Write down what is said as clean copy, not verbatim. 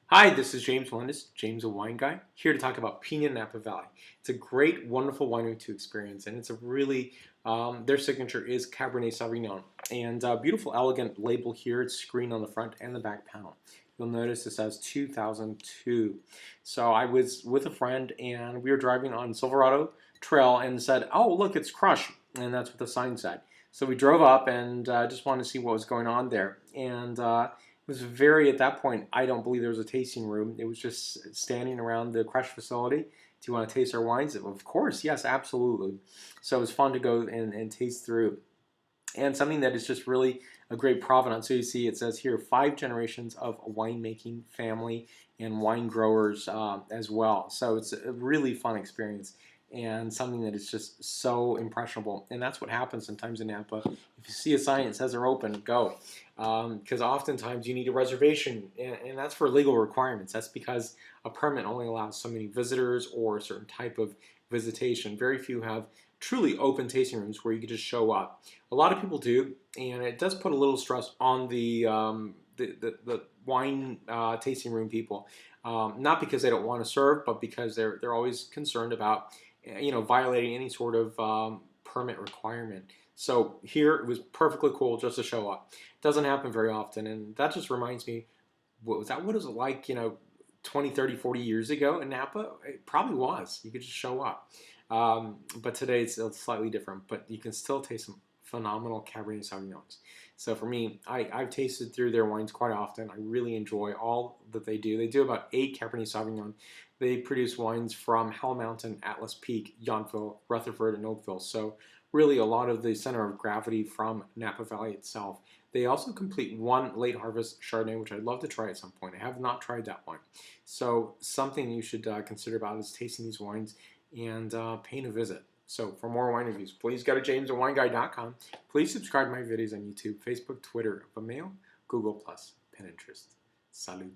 Hi, this is James Melendez, James a Wine Guy, here to talk about Piña Napa Valley. It's a great, wonderful winery to experience, and it's a really, their signature is Cabernet Sauvignon. And beautiful, elegant label here. It's screened on the front and the back panel. You'll notice this says 2002. So I was with a friend, and we were driving on Silverado Trail and said, oh, look, it's Crush. And that's what the sign said. So we drove up and just wanted to see what was going on there. And it was very, at that point, I don't believe there was a tasting room. It was just standing around the crush facility. Do you want to taste our wines? Of course, yes, absolutely. So it was fun to go and taste through. And something that is just really a great provenance. So you see it says here 5 generations of winemaking family and wine growers as well. So it's a really fun experience and something that is just so impressionable. And that's what happens sometimes in Napa. If you see a sign that says they're open, go. Because oftentimes you need a reservation, and that's for legal requirements. That's because a permit only allows so many visitors or a certain type of visitation. Very few have truly open tasting rooms where you can just show up. A lot of people do, and it does put a little stress on the wine tasting room people. Not because they don't want to serve, but because they're always concerned about violating any sort of permit requirement. So here it was perfectly cool just to show up. Doesn't happen very often, and that just reminds me, what was that? What was it like, 20, 30, 40 years ago in Napa? It probably was. You could just show up. But today it's slightly different, but you can still taste some phenomenal Cabernet Sauvignons. So for me, I've tasted through their wines quite often. I really enjoy all that they do. They do about 8 Cabernet Sauvignon. They produce wines from Hell Mountain, Atlas Peak, Yountville, Rutherford, and Oakville. So really a lot of the center of gravity from Napa Valley itself. They also complete one late harvest Chardonnay, which I'd love to try at some point. I have not tried that one. So something you should consider about is tasting these wines and paying a visit. So for more wine reviews, please go to jamesthewineguy.com. Please subscribe to my videos on YouTube, Facebook, Twitter, Vimeo, Google+, Pinterest. Salud.